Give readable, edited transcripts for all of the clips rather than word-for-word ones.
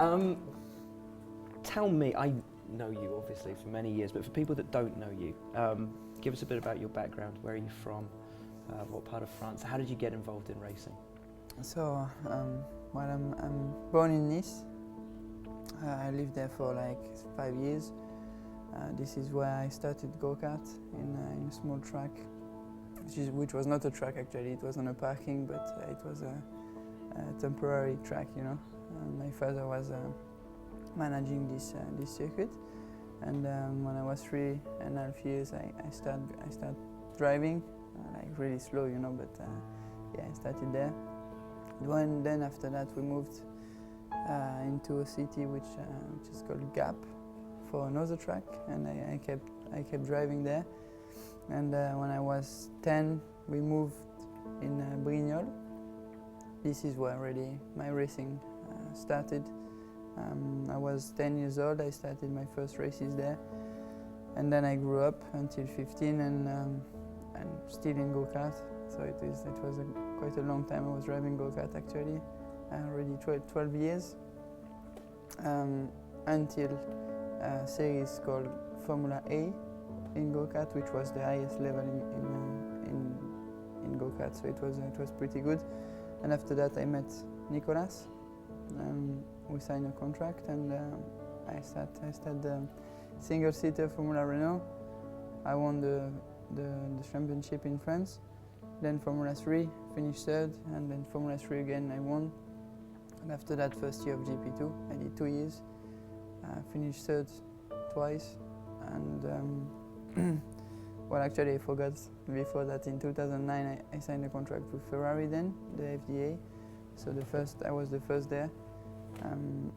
Um, Tell me, I know you obviously for many years, but for people that don't know you, give us a bit about your background. Where are you from? What part of France? How did you get involved in racing? So, well, I'm born in Nice. I lived there for like 5 years. This is where I started go-kart in a small track, which was not a track actually. It was on a parking, but it was a temporary track, you know. My father was managing this circuit, and when I was 3.5 years, I started driving, like really slow, you know. But yeah, I started there. Then after that, we moved into a city which is called Gap for another track, and I kept driving there. And when I was 10, we moved in Brignoles. This is where really my racing started. I was 10 years old. I started my first races there, and then I grew up until 15, and still in go-kart. So it was quite a long time I was driving go-kart actually, already 12 years, until a series called Formula A in go-kart, which was the highest level in go-kart. So it was pretty good. And after that, I met Nicolas. We signed a contract, and I started the single-seater Formula Renault. I won the championship in France. Then Formula 3, finished third, and then Formula 3 again, I won. And after that first year of GP2, I did 2 years. Finished third twice, and well, actually I forgot before that in 2009 I signed a contract with Ferrari then, the FDA. So I was the first there, and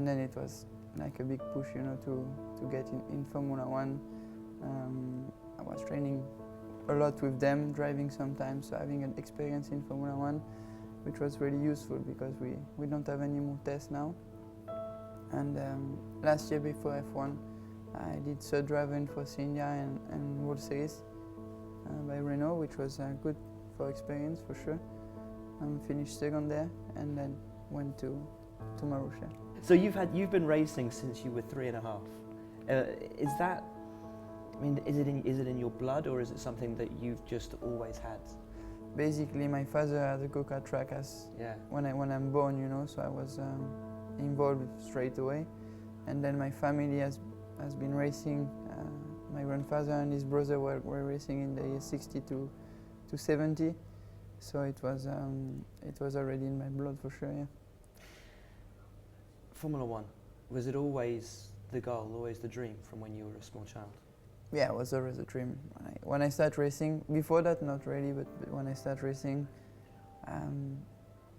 then it was like a big push, you know, to get in Formula 1. I was training a lot with them, driving sometimes, so having an experience in Formula 1, which was really useful because we don't have any more tests now. And last year before F1, I did third driver in Force India and World Series by Renault, which was good for experience for sure. Finished second there, and then went to Marussia. So you've been racing since you were 3.5. Is that? I mean, is it in your blood, or is it something that you've just always had? Basically, my father had a go-kart track when I'm born, you know. So I was involved straight away, and then my family has been racing. My grandfather and his brother were racing in the years 60 to 70. So it was already in my blood for sure, yeah. Formula 1, was it always the goal, always the dream from when you were a small child? Yeah, it was always a dream. When I started racing, before that not really, but when I started racing,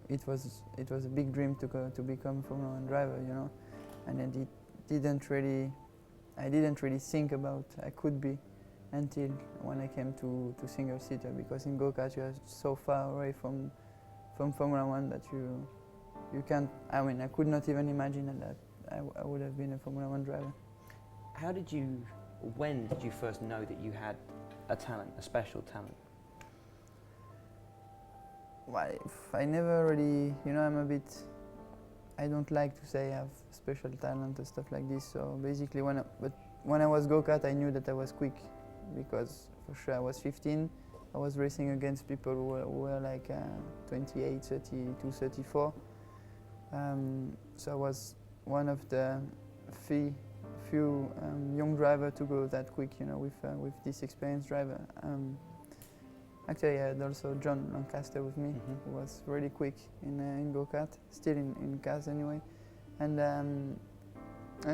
it was a big dream to become a Formula 1 driver, you know. And I didn't really think about I could be until when I came to single-seater, because in go-kart you are so far away from Formula 1 that you can't, I mean, I could not even imagine that I would have been a Formula 1 driver. When did you first know that you had a talent, a special talent? Well, I never really, you know, I don't like to say I have special talent and stuff like this. So basically, when I was go-kart, I knew that I was quick, because for sure I was 15. I was racing against people who were like 28, 32, 34. So I was one of the few young drivers to go that quick, you know, with this experienced driver. Actually, I had also John Lancaster with me, who was really quick in go-kart, still in cars anyway. And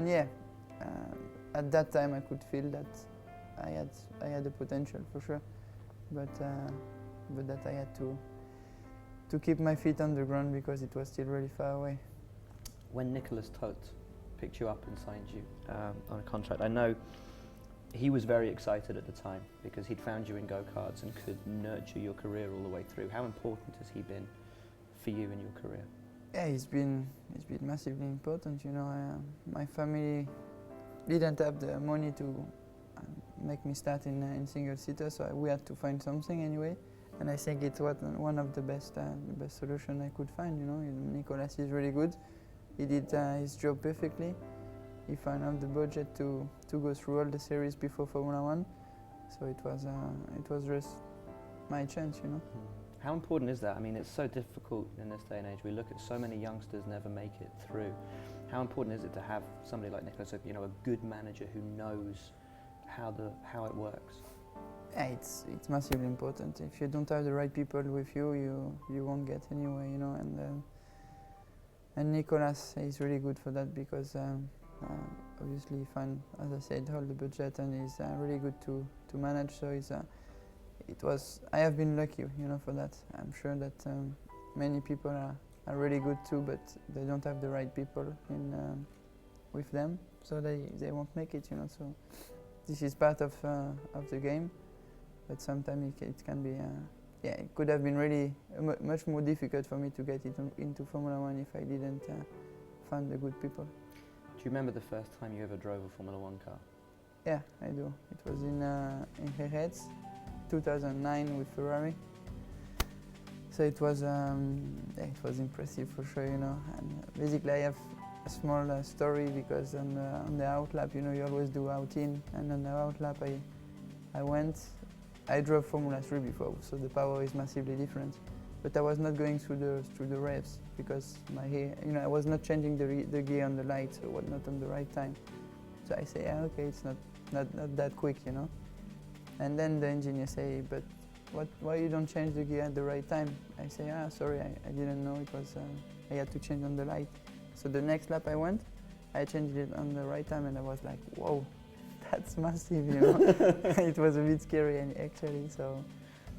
yeah, at that time I could feel that I had the potential for sure, but that I had to keep my feet on the ground because it was still really far away. When Nicolas Todt picked you up and signed you on a contract, I know he was very excited at the time because he'd found you in go-karts and could nurture your career all the way through. How important has he been for you in your career? Yeah, he's been massively important. You know, my family didn't have the money to make me start in single-seater, so we had to find something anyway. And I think it's one of the best solution I could find. You know, Nicolas is really good, he did his job perfectly. He found out the budget to go through all the series before Formula One, so it was just my chance, you know. How important is that? I mean, it's so difficult in this day and age. We look at so many youngsters never make it through. How important is it to have somebody like Nicolas, you know, a good manager who knows how it works? Yeah, it's massively important. If you don't have the right people with you, you won't get anywhere, you know. And Nicolas is really good for that because obviously he found, as I said, all the budget, and he's really good to manage. So I have been lucky, you know, for that. I'm sure that many people are really good too, but they don't have the right people with them, so they won't make it, you know. So this is part of the game, but sometimes it can be, yeah, it could have been really much more difficult for me to get into Formula One if I didn't find the good people. Do you remember the first time you ever drove a Formula One car? Yeah, I do. It was in Jerez, 2009 with Ferrari. So it was impressive for sure, you know. And basically, I have a small story because on the out lap, you know, you always do out in, and on the out lap, I drove Formula 3 before, so the power is massively different. But I was not going through the revs because you know, I was not changing the gear on the light, so was not on the right time. So I say, yeah, okay, it's not that quick, you know. And then the engineer say, but why you don't change the gear at the right time? I say, sorry, I didn't know it was, I had to change on the light. So the next lap I changed it on the right time, and I was like, whoa, that's massive, you know. It was a bit scary actually, so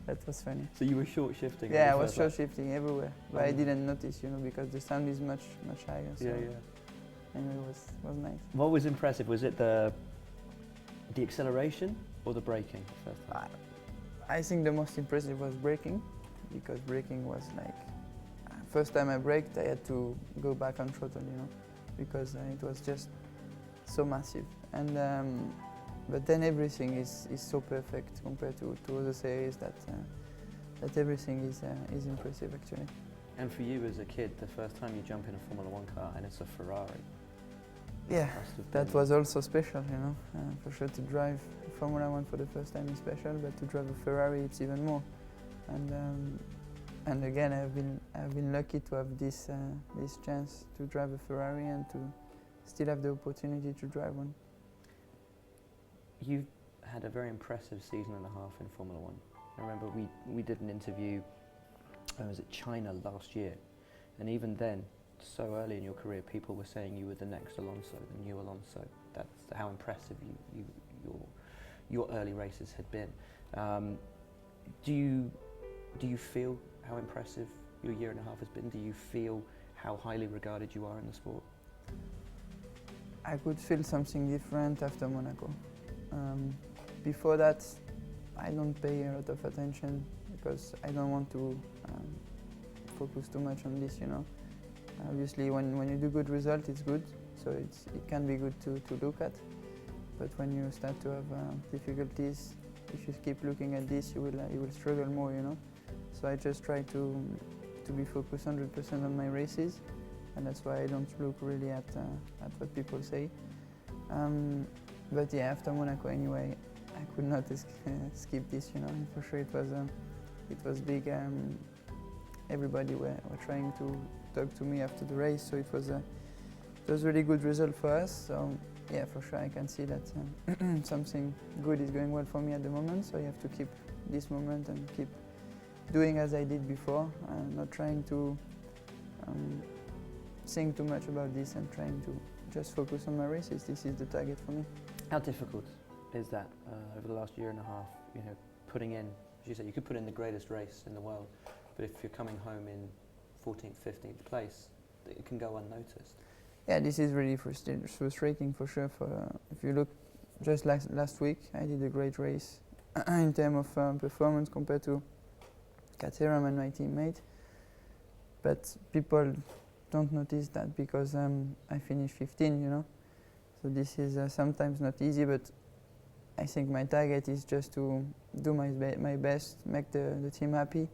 that was funny. So you were short shifting? Yeah, I was short shifting everywhere, but I didn't notice, you know, because the sound is much higher. So yeah. Anyway, it was nice. What was impressive? Was it the acceleration or the braking the first time? I think the most impressive was braking, because braking was like, first time I braked, I had to go back on throttle, you know, because it was just so massive. And but then everything is so perfect compared to other series that everything is impressive actually. And for you as a kid, the first time you jump in a Formula One car and it's a Ferrari. Yeah, that was also special, you know. For sure, to drive Formula One for the first time is special, but to drive a Ferrari, it's even more. And again, I've been lucky to have this chance to drive a Ferrari and to still have the opportunity to drive one. You've had a very impressive season and a half in Formula One. I remember we did an interview, I was at China last year, and even then, so early in your career, people were saying you were the next Alonso, the new Alonso. That's how impressive your early races had been. Do you feel how impressive your year and a half has been? Do you feel how highly regarded you are in the sport? I could feel something different after Monaco. Before that, I don't pay a lot of attention because I don't want to focus too much on this, you know. Obviously, when you do good result, it's good, so it can be good to look at. But when you start to have difficulties, if you keep looking at this, you will struggle more, you know. So I just try to be focused 100% on my races, and that's why I don't look really at what people say. But yeah, after Monaco anyway, I could not skip this, you know. And for sure, it was big. Everybody were trying to talk to me after the race, so it was a really good result for us. So yeah, for sure I can see that something good is going well for me at the moment. So you have to keep this moment and keep doing as I did before, not trying to think too much about this and trying to just focus on my races. This is the target for me. How difficult is that over the last year and a half? You know, putting in, as you said, you could put in the greatest race in the world, but if you're coming home in 14th, 15th place, it can go unnoticed. Yeah, this is really frustrating for sure. If you look, just last week, I did a great race in terms of performance compared to Caterham and my teammate. But people don't notice that because I finished 15, you know. So this is sometimes not easy, but I think my target is just to do my best, make the team happy,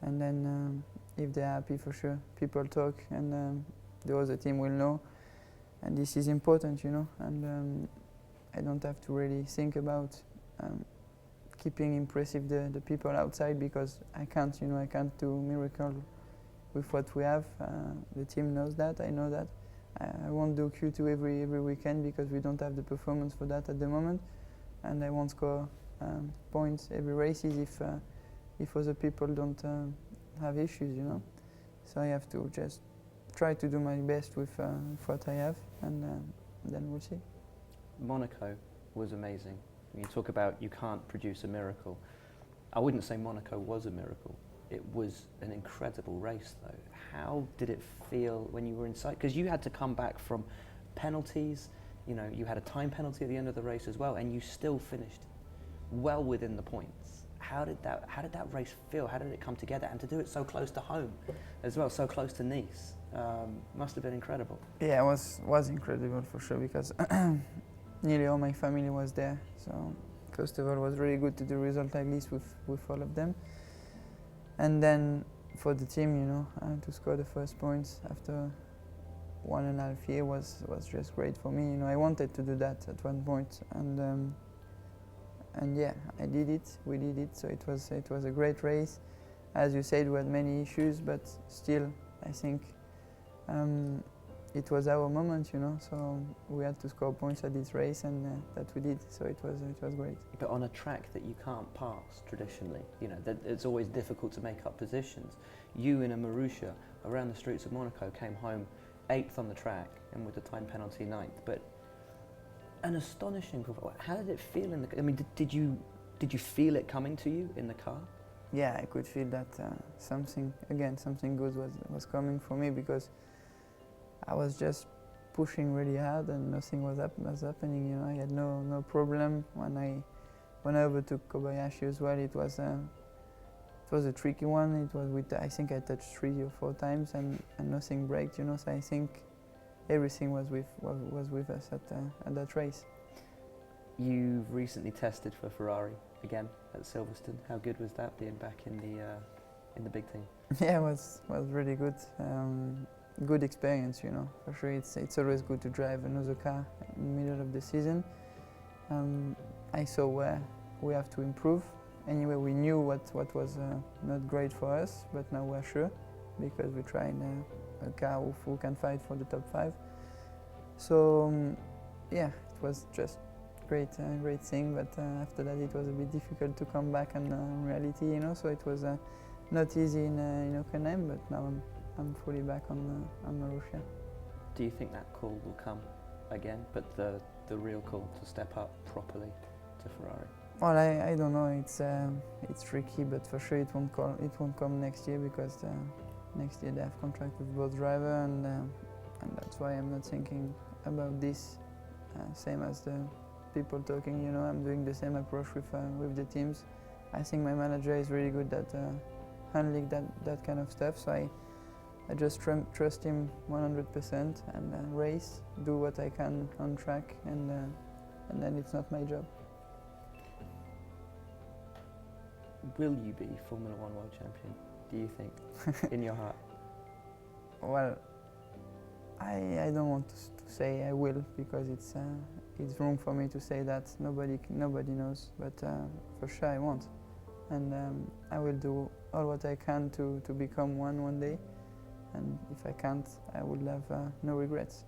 and then if they're happy, for sure, people talk, and the other team will know, and this is important, you know. And I don't have to really think about keeping impressive the people outside, because I can't, you know, I can't do miracle with what we have. The team knows that, I know that. I won't do Q2 every weekend because we don't have the performance for that at the moment, and I won't score points every races if other people don't have issues, you know. So I have to just try to do my best with what I have, and then we'll see. Monaco was amazing. You talk about you can't produce a miracle. I wouldn't say Monaco was a miracle. It was an incredible race, though. How did it feel when you were inside? Because you had to come back from penalties. You know, you had a time penalty at the end of the race as well, and you still finished well within the points. How did that race feel? How did it come together? And to do it so close to home as well, so close to Nice, must have been incredible. Yeah, it was incredible for sure, because nearly all my family was there. So first of all, it was really good to do a result like this with all of them. And then for the team, you know, to score the first points after 1.5 years was just great for me. You know, I wanted to do that at one point, and yeah, I did it. We did it. So it was a great race. As you said, we had many issues, but still, I think it was our moment, you know. So we had to score points at this race, and that we did. So it was great. But on a track that you can't pass traditionally, you know, it's always difficult to make up positions. You in a Marussia around the streets of Monaco came home 8th on the track, and with the time penalty 9th. But an astonishing performance. How did it feel in the? I mean, did you feel it coming to you in the car? Yeah, I could feel that something good was coming for me, because I was just pushing really hard and nothing was happening. You know, I had no problem when I overtook Kobayashi as well. It was a tricky one. It was with, I think I touched 3 or 4 times and nothing braked. You know, so I think everything was with us at that race. You've recently tested for Ferrari again at Silverstone. How good was that, being back in the big team? Yeah, it was really good. Good experience, you know. For sure, it's always good to drive another car in the middle of the season. I saw where we have to improve. Anyway, we knew what was not great for us, but now we're sure, because we tried a car who can fight for the top 5. So yeah, it was just great thing. But after that, it was a bit difficult to come back on reality, you know. So it was not easy in Hockenheim, but now I'm fully back on Marussia. Do you think that call will come again, but the real call to step up properly to Ferrari? Well, I don't know. It's tricky, but for sure it won't come next year, because next year they have contract with both driver, and that's why I'm not thinking about this. Same as the people talking, you know. I'm doing the same approach with the teams. I think my manager is really good at handling that kind of stuff. So I just trust him 100% and race, do what I can on track, and then it's not my job. Will you be Formula 1 World Champion, do you think, in your heart? Well, I don't want to say I will, because it's wrong for me to say that. Nobody knows, but for sure I won't. And I will do all what I can to become one day. And if I can't, I will have no regrets.